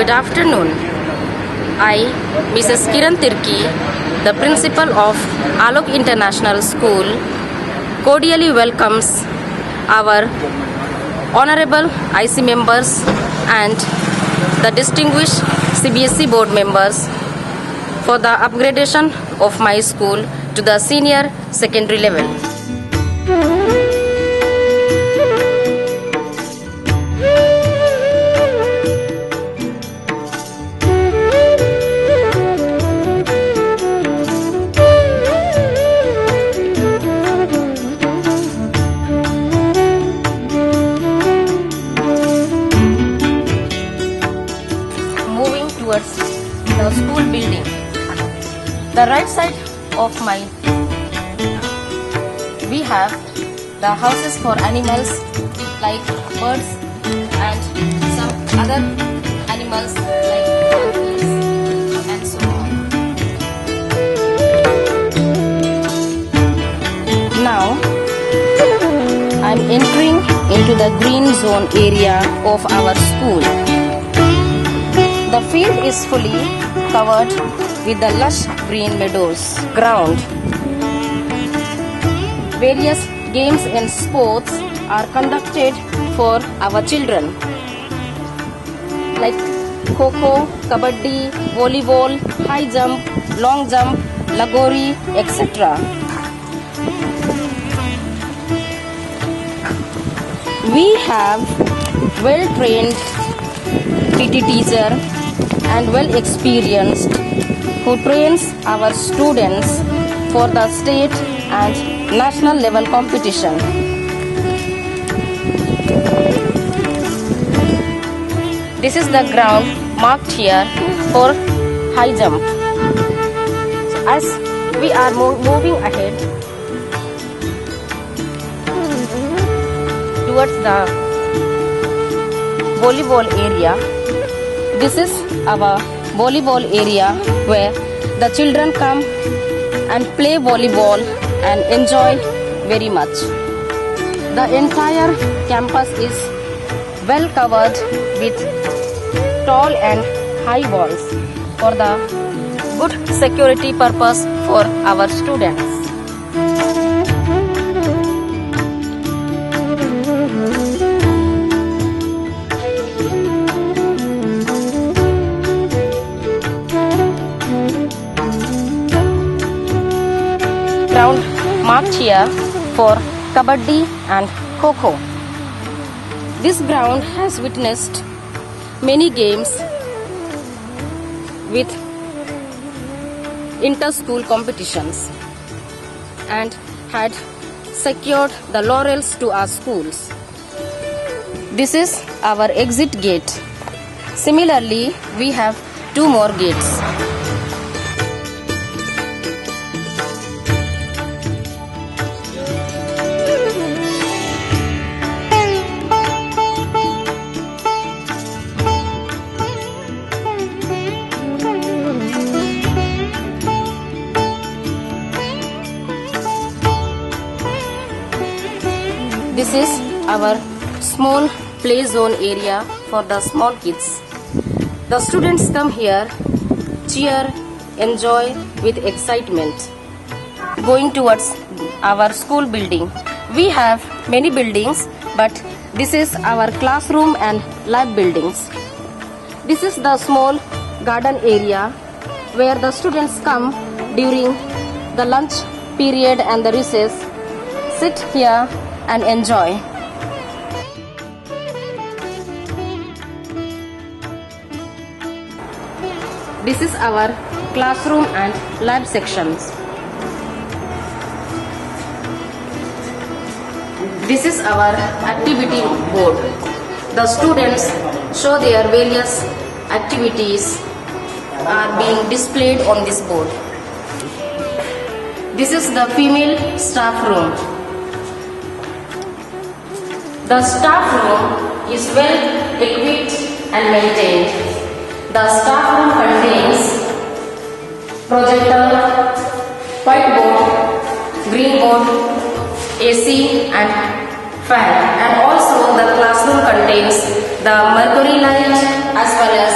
Good afternoon. I, Mrs. Kiran Tirki, the principal of Alok International School, cordially welcomes our honorable IC members and the distinguished CBSE board members for the upgradation of my school to the senior secondary level. Moving towards the school building, the right side of we have the houses for animals like birds and some other animals like monkeys and so on. Now I am entering into the green zone area of our school. The field is fully covered with the lush green meadows ground. Various games and sports are conducted for our children like Kho-Kho, Kabaddi, Volleyball, High Jump, Long Jump, Lagori, etc. We have well-trained PT teacher and well-experienced who trains our students for the state and national level competition. This is the ground marked here for high jump. So as we are moving ahead towards the volleyball area, this is our volleyball area where the children come and play volleyball and enjoy very much. The entire campus is well covered with tall and high walls for the good security purpose for our students. Ground marked here for Kabaddi and Kho-Kho. This ground has witnessed many games with inter-school competitions and had secured the laurels to our schools. This is our exit gate. Similarly, we have two more gates. This is our small play zone area for the small kids. The students come here, cheer, enjoy with excitement. Going towards our school building, we have many buildings, but this is our classroom and lab buildings. This is the small garden area where the students come during the lunch period and the recess, sit here and enjoy. This is our classroom and lab sections. This is our activity board. The students show their various activities are being displayed on this board. This is the female staff room. The staff room is well equipped and maintained. The staff room contains projector, whiteboard, green board, AC and fan, and also the classroom contains the mercury light as well as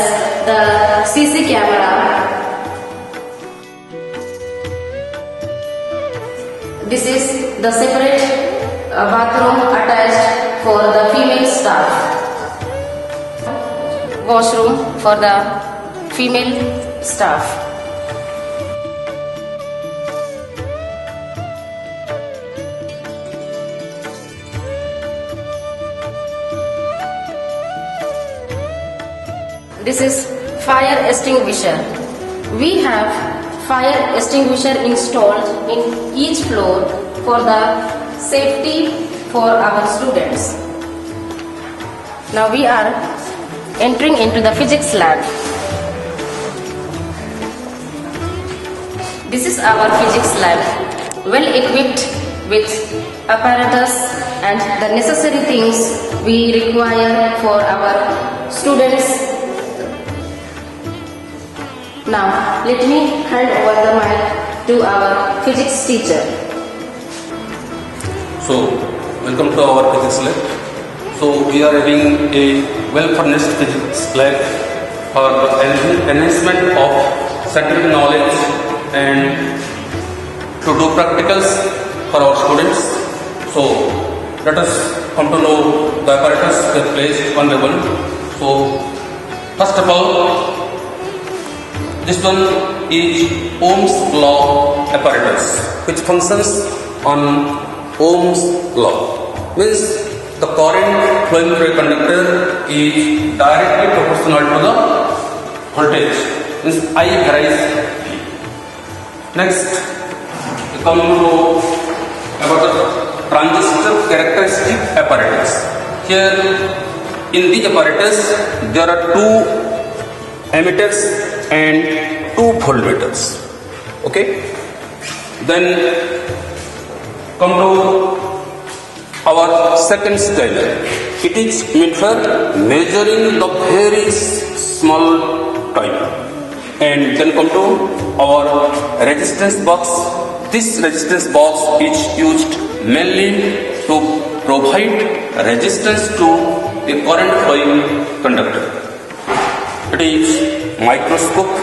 the separate bathroom attached for the female staff, washroom for the female staff. This is fire extinguisher. We have fire extinguisher installed in each floor for the safety for our students. Now we are entering into the physics lab. This is our physics lab, well equipped with apparatus and the necessary things we require for our students. Now, let me hand over the mic to our physics teacher. So, welcome to our physics lab. So, we are having a well-furnished physics lab for the enhancement of scientific knowledge and to do practicals for our students. So, let us come to know the apparatus that placed one by one. So, first of all, this one is Ohm's law apparatus, which functions on Ohm's law. Means the current flowing through a conductor is directly proportional to the voltage. Means I varies V. Next, we come to know about the transistor characteristic apparatus. Here, in this apparatus, there are two emitters and two voltmeters. Okay. Then come to our second scaler. It is meant for measuring the very small time. And then come to our resistance box. This resistance box is used mainly to provide resistance to a current flowing conductor. It is microscope,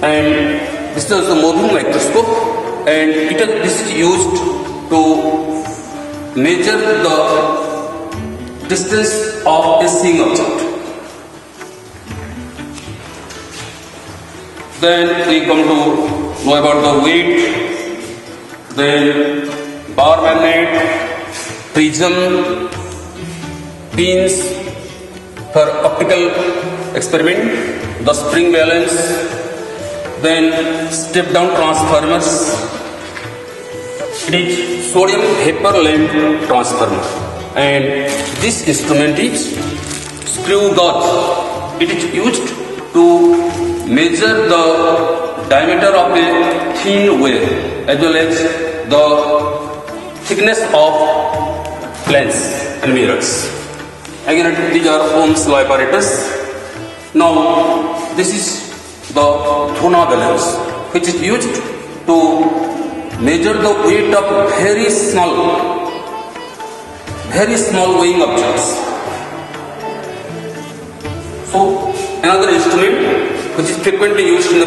and this is the moving microscope, and this is used to measure the distance of a seeing object. Then we come to know about the weight, then bar magnet, prism, pins for optical experiment, the spring balance, then step down transformers. It is sodium vapor lamp transformer, and this instrument is screw gauge. It is used to measure the diameter of a thin wire as well as the thickness of lens and mirrors. Again, these are Ohm's law apparatus. Now, this is the Dhona balance, which is used to measure the weight of very small weighing objects. So, another instrument which is frequently used in the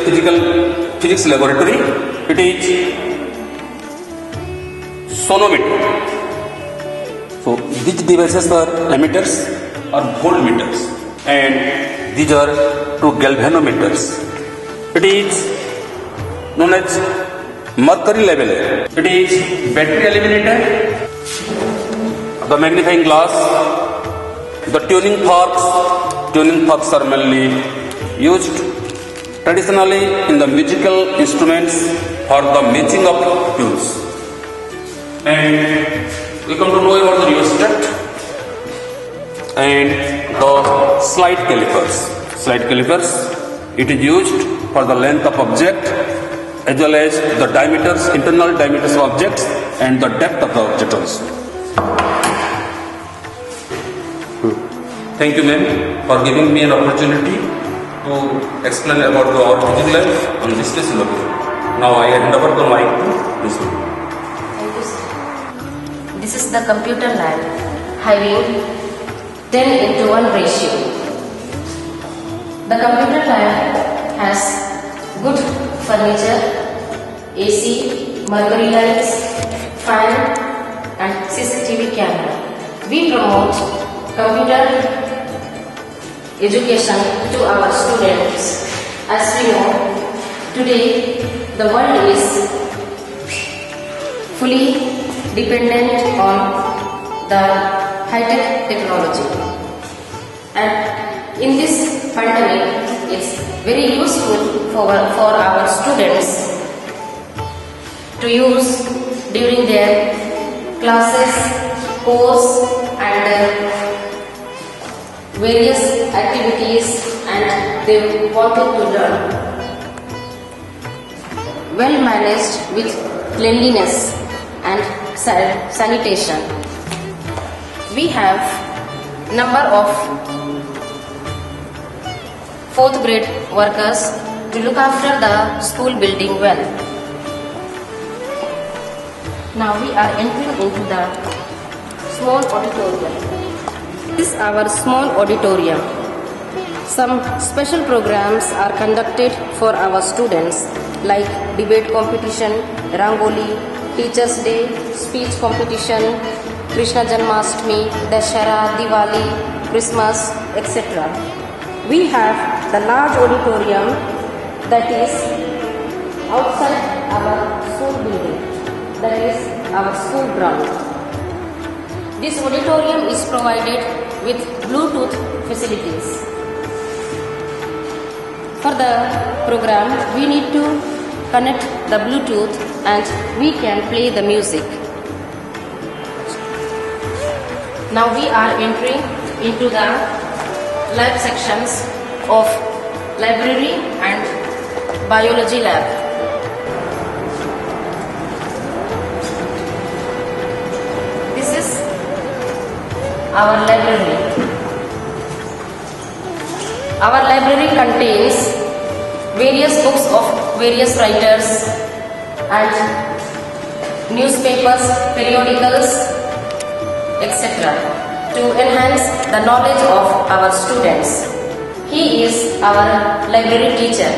physics laboratory, it is sonometer. So, these devices are emitters or voltmeters, and these are two galvanometers. It is known as mercury level. It is battery eliminator, the magnifying glass, the tuning forks. Tuning forks are mainly used traditionally in the musical instruments for the matching of tunes. And we come to know about the rheostat and the slide calipers. Slide calipers, it is used for the length of object as well as the diameters, internal diameters of objects and the depth of the object also. Thank you, ma'am, for giving me an opportunity to explain about our physics lab on this syllabus. Now I hand over the mic to this one. This is the computer lab having 10:1 ratio. The computer lab has good furniture, AC, mercury lights, fan and CCTV camera. We promote computer education to our students. As we know, today the world is fully dependent on the high-tech technology, and in this pandemic it's very useful for our students to use during their classes, course and various activities, and they wanted to learn. Well managed with cleanliness and sanitation. We have number of 4th grade workers to look after the school building well. Now we are entering into the small auditorium. This is our small auditorium. Some special programs are conducted for our students like debate competition, Rangoli, Teachers Day, speech competition, Krishna Janmashtami, Dashara, Diwali, Christmas, etc. We have the large auditorium that is outside our school building, that is our school ground. This auditorium is provided with Bluetooth facilities. For the program, we need to connect the Bluetooth and we can play the music. Now we are entering into the lab sections of library and biology lab. This is our library. Our library contains various books of various writers and newspapers, periodicals, etc. to enhance the knowledge of our students. He is our library teacher.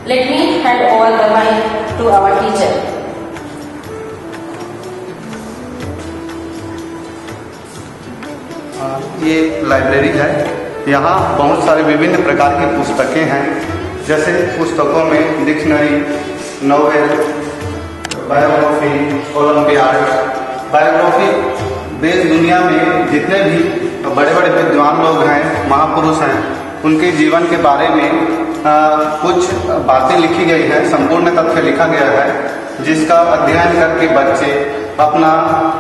Let me hand over the mic to our teacher. ये library है। यहाँ बहुत सारे विभिन्न प्रकार की पुस्तकें हैं, जैसे पुस्तकों में dictionary, novel, biography, olympiad. Biography देश दुनिया में जितने भी बड़े बड़े विद्वान लोग हैं, महापुरुष हैं, उनके जीवन के बारे में कुछ बातें लिखी गई है, संपूर्ण तथ्य लिखा गया है, जिसका अध्ययन करके बच्चे अपना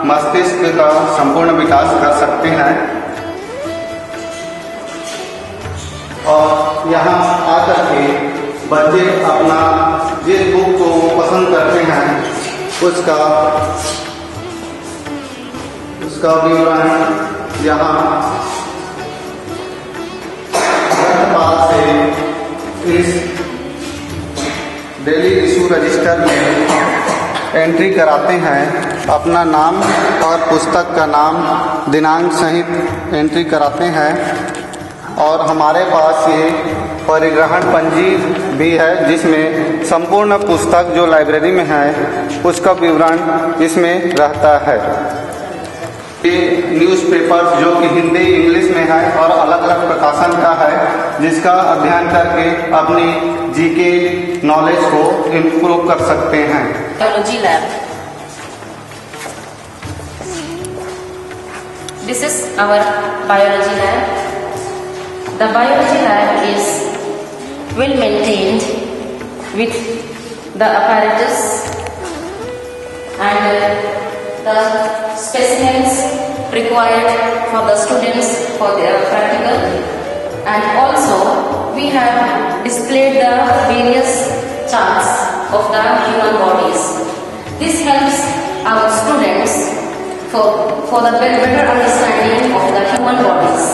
मस्तिष्क का संपूर्ण विकास कर सकते हैं। और यहाँ आकर के बच्चे अपना जिस बुक को पसंद करते हैं उसका विवरण यहाँ पास से इस डेली इशू रजिस्टर में एंट्री कराते हैं, अपना नाम और पुस्तक का नाम, दिनांक सहित एंट्री कराते हैं। और हमारे पास ये परिग्रहण पंजी भी है, जिसमें संपूर्ण पुस्तक जो लाइब्रेरी में है उसका विवरण इसमें रहता है। ये न्यूज़पेपर्स जो कि हिंदी इंग्लिश में है और अलग अलग प्रकाशन का है, जिसका अध्ययन करके अपनी जीके नॉलेज को इम्प्रूव कर सकते हैं। Biology lab. This is our biology lab. The biology lab is well maintained with the apparatus and the specimens required for the students for their practical, and also we have displayed the various charts of the human bodies. This helps our students for the better understanding of the human bodies.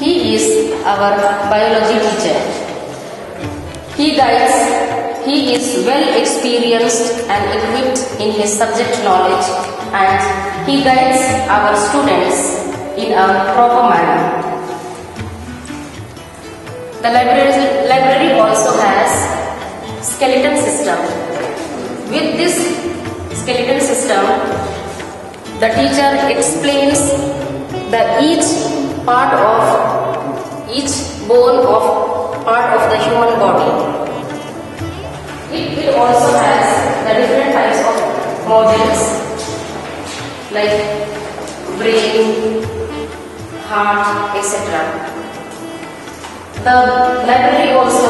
He is our biology teacher. He is well experienced and equipped in his subject knowledge, and he guides our students in a proper manner. The library also has skeleton system. With this skeleton system, the teacher explains each part of each bone of part of the human body. It also has the different types of modules like brain, heart, etc. The library also,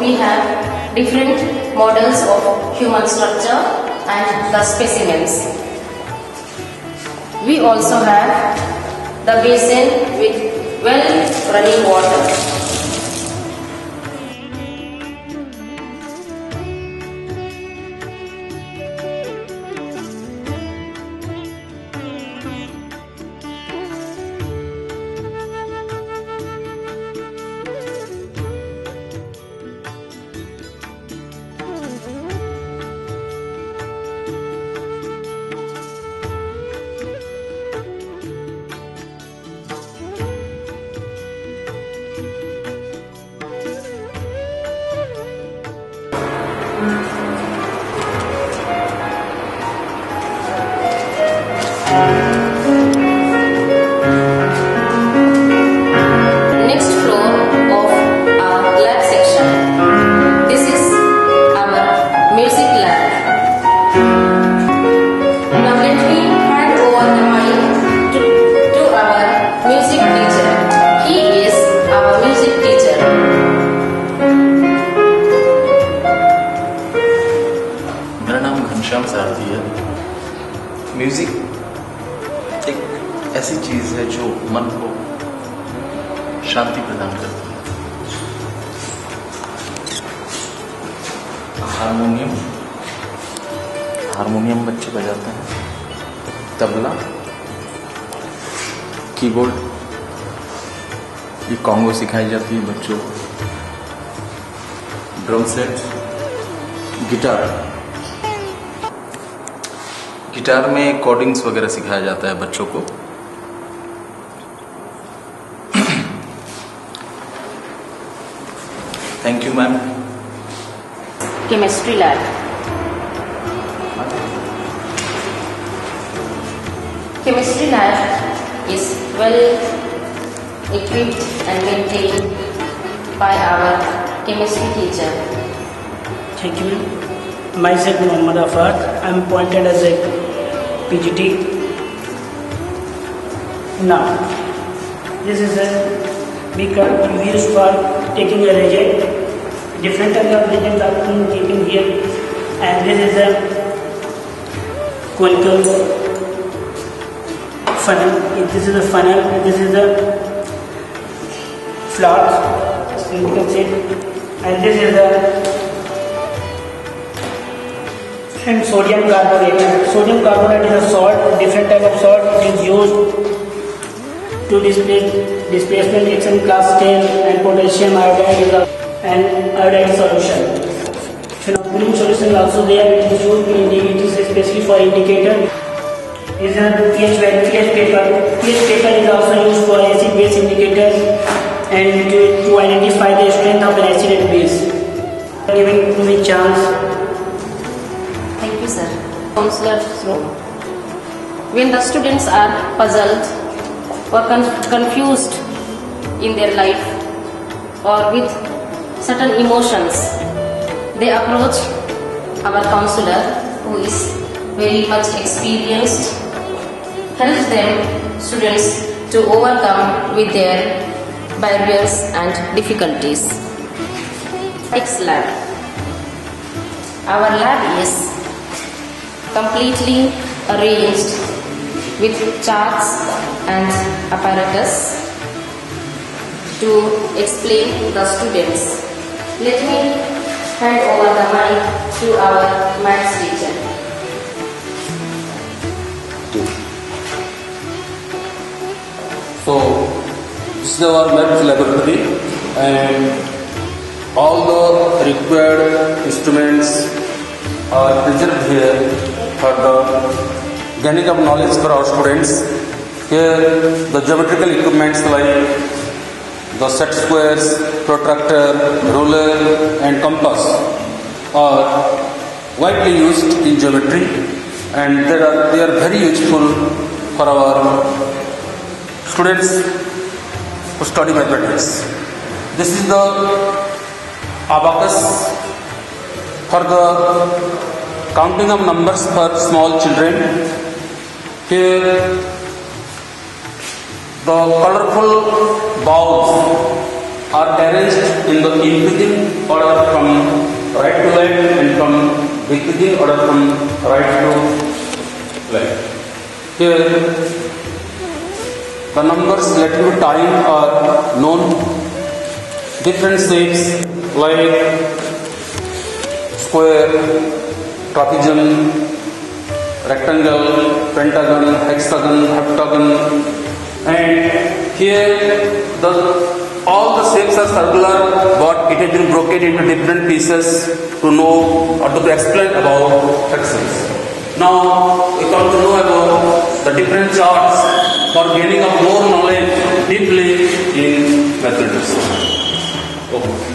we have different models of human structure and the specimens. We also have the basin with well running water. Next floor of our lab section. This is our music lab. Now let me hand over the mic to our music teacher. He is our music teacher. मेरा नाम घनश्याम सारथी है। Music एक ऐसी चीज है जो मन को शांति प्रदान करती है। हारमोनियम बच्चे बजाते हैं, तबला, कीबोर्ड, ये कॉन्गो सिखाई जाती है बच्चों को, ड्रम सेट, गिटार में कॉर्डिंग्स वगैरह सिखाया जाता है बच्चों को। Thank you ma'am. Chemistry lab. Chemistry lab is well equipped and maintained by our chemistry teacher. Thank you. Myself Muhammad Afad. I am appointed as a PGT. Now, this is a beaker used for taking a reagent. Different types of reagents are being taken here, and this is a conical funnel. This is a funnel. This is a flask, you can see, and this is a sodium carbonate. Sodium carbonate is a salt, different type of salt. It is used to displacement action class 10, and potassium iodide is an iodide solution. Phenolphthalein solution is also there. It is used it is especially for indicator. This is a pH paper. pH paper is also used for acid base indicators and to identify the strength of an acid and base. Giving me chance. Thank you, sir. Counselor's room. When the students are puzzled or confused in their life or with certain emotions, they approach our counselor, who is very much experienced, helps them, students, to overcome with their barriers and difficulties. Next lab. Our lab is completely arranged with charts and apparatus to explain to the students. Let me hand over the mic to our maths teacher. So, this is our maths laboratory, and all the required instruments are preserved here for the gaining of knowledge for our students. Here, the geometrical equipments like the set squares, protractor, ruler and compass are widely used in geometry, and they are very useful for our students who study mathematics. This is the abacus for the counting of numbers for small children. Here the colorful balls are arranged in the increasing order from right to left and from decreasing order from right to left. Here the numbers relative to time are known. Different shapes like square, trapezium, rectangle, pentagon, hexagon, heptagon, and here all the shapes are circular, but it has been broken into different pieces to know or to explain about fractions. Now we come to know about the different charts for gaining of more knowledge deeply in mathematics. Okay.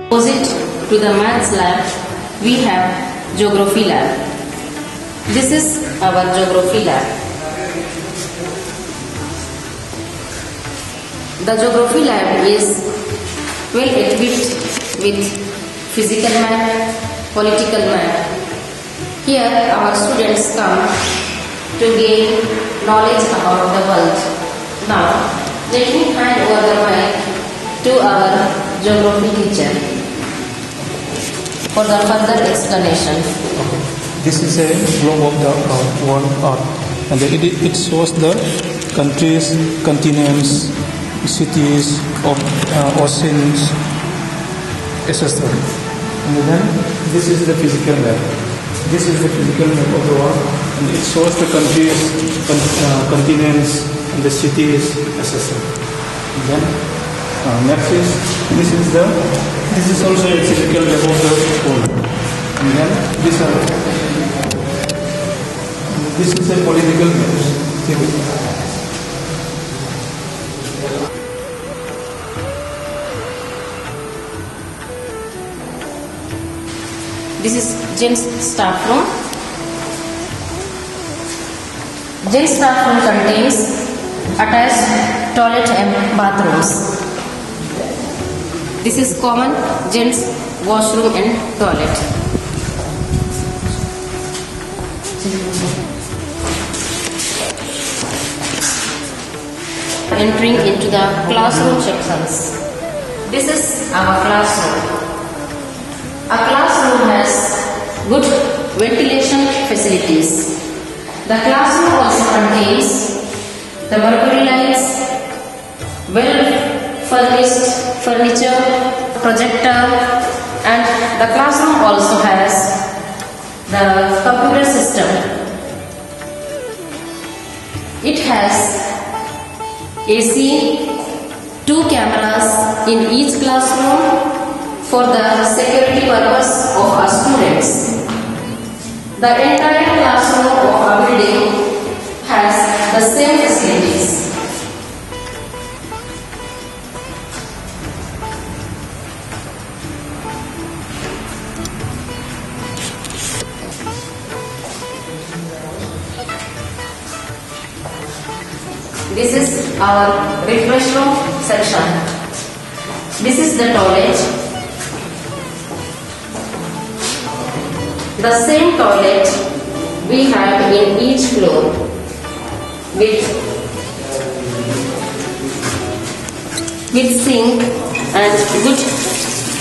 Opposite to the maths lab, we have geography lab. This is our geography lab. The geography lab is well equipped with physical math, political math. Here our students come to gain knowledge about the world. Now let me hand over the mic to our geography teacher for the further explanation. This is a globe of the world Earth, and it shows the countries, continents, cities, of oceans, etc. And then this is the physical map. This is the physical map of the world, and it shows the countries, continents, and the cities, etc. And then next is this is also a physical map of the world. And then this is a political map. This is gents' staff room. Gents' staff room contains attached toilet and bathrooms. This is common gents' washroom and toilet. Entering into the classroom sections. This is our classroom. A classroom has good ventilation facilities. The classroom also contains the mercury lights, well-furnished furniture, projector, and the classroom also has the computer system. It has AC, 2 cameras in each classroom for the security purpose of our students. The entire classroom of our building has the same facilities. This is our refresh room section. This is the toilet. The same toilet we have in each floor with sink and good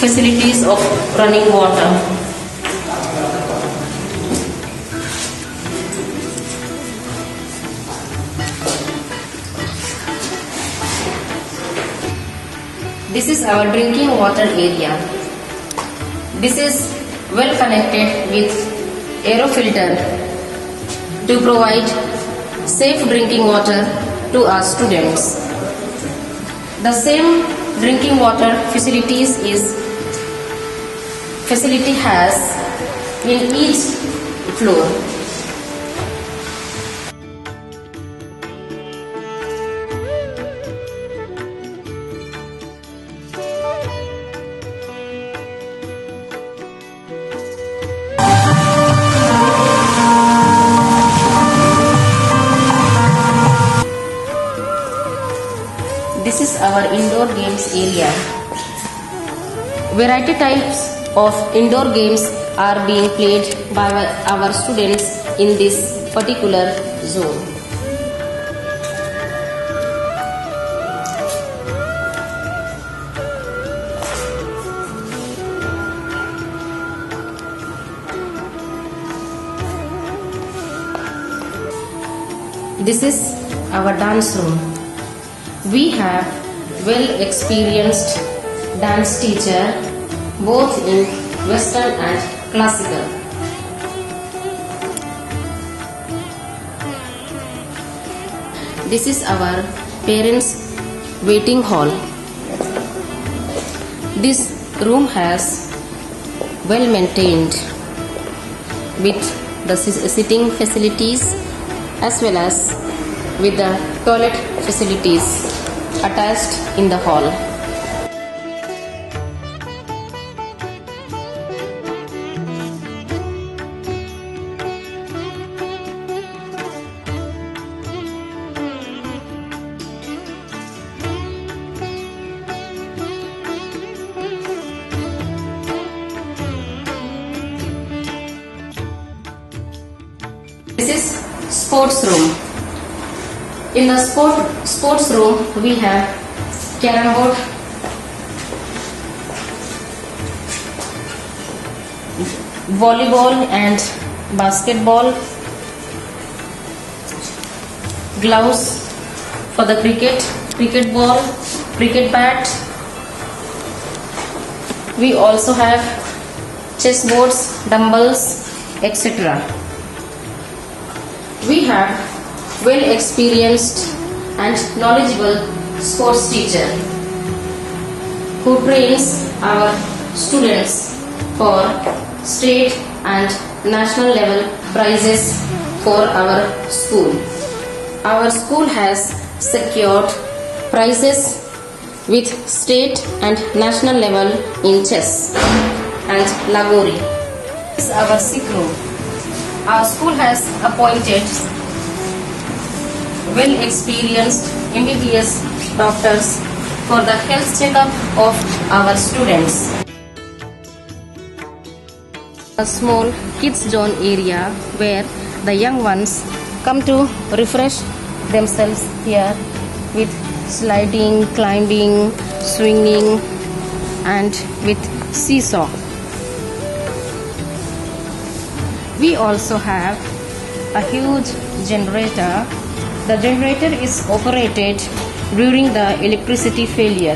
facilities of running water. This is our drinking water area. This is well connected with aero filter to provide safe drinking water to our students. The same drinking water facility has in each floor. This is our indoor games area. Variety types of indoor games are being played by our students in this particular zone. This is our dance room. We have well-experienced dance teacher both in Western and classical. This is our parents' waiting hall. This room has well maintained with the sitting facilities as well as with the toilet facilities attached in the hall. This is sports room. In the sports room we have carrom board, volleyball and basketball, gloves for the cricket ball, cricket bat. We also have chess boards, dumbbells, etc. We have well experienced and knowledgeable sports teacher who trains our students for state and national level prizes for our school. Our school has secured prizes with state and national level in chess and Lagori. This is our sick room. Our school has appointed well-experienced MBBS doctors for the health checkup of our students. A small kids zone area where the young ones come to refresh themselves here with sliding, climbing, swinging and with seesaw. We also have a huge generator. The generator is operated during the electricity failure.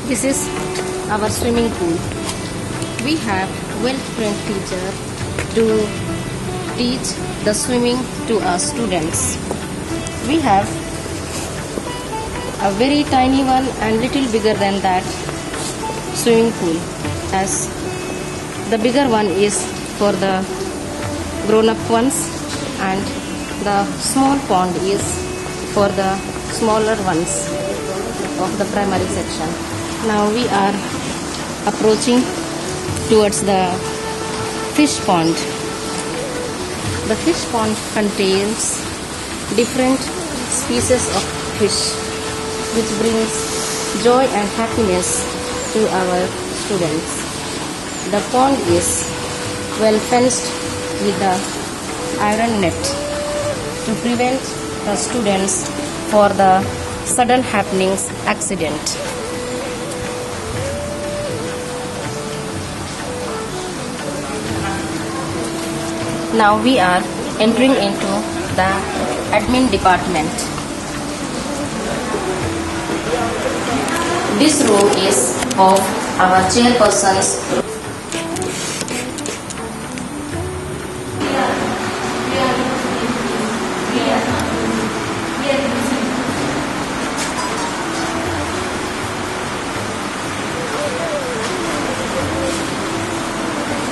This is our swimming pool. We have well-trained teacher to teach the swimming to our students. We have a very tiny one and little bigger than that swimming pool, as the bigger one is for the grown-up ones and the small pond is for the smaller ones of the primary section. Now we are approaching towards the fish pond. The fish pond contains different species of fish, which brings joy and happiness to our students. The pond is well fenced with the iron net to prevent the students for the sudden happenings accident. Now we are entering into the admin department. This room is of our chairperson's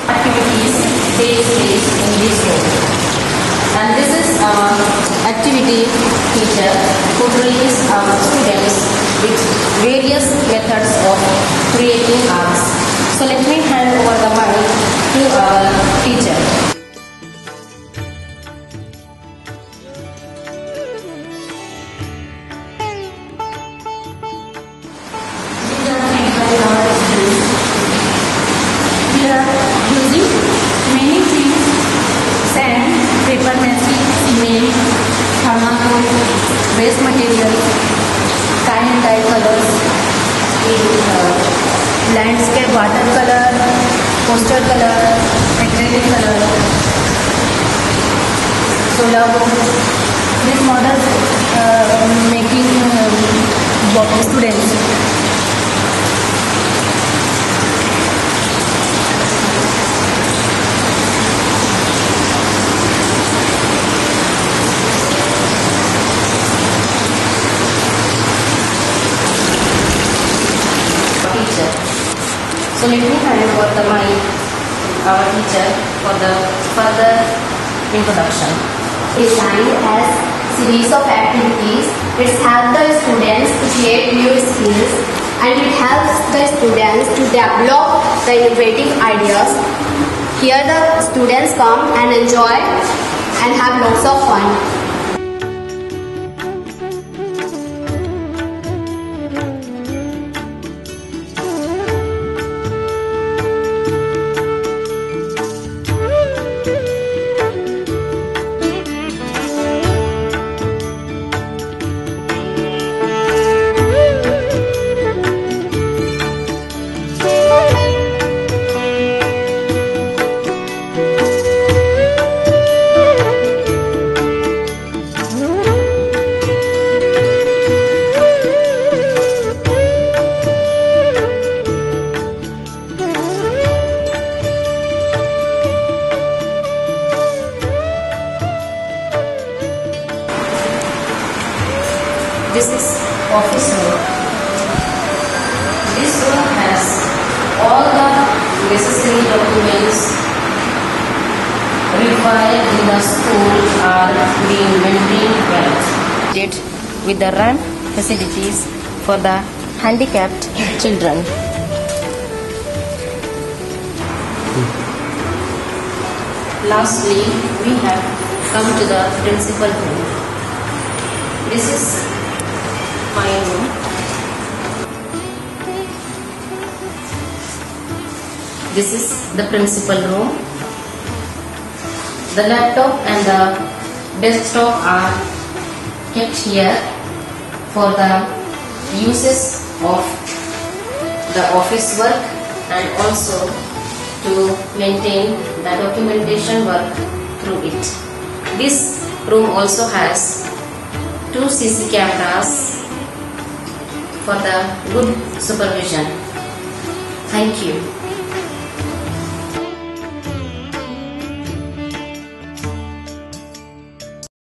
activities take place in this room. And this is our activity teacher who trains our students with various methods of creating arts. So let me hand over the mic to our teacher. We are using many things: sand, paper making, cement, thermocol, waste material, tie and dye colors, landscape watercolor, poster color, acrylic color, solar board. These models making students. So let me hand over the mic our teacher for the further introduction. Designed as series of activities, it helps the students to create new skills, and it helps the students to develop the innovative ideas. Here the students come and enjoy and have lots of fun. This is office room. This room has all the necessary documents required in the school are being maintained well. With the ramp facilities for the handicapped children. Lastly, we have come to the principal room. This is my room. This is the principal room. The laptop and the desktop are kept here for the uses of the office work and also to maintain the documentation work through it. This room also has 2 CC cameras for the good supervision. Thank you.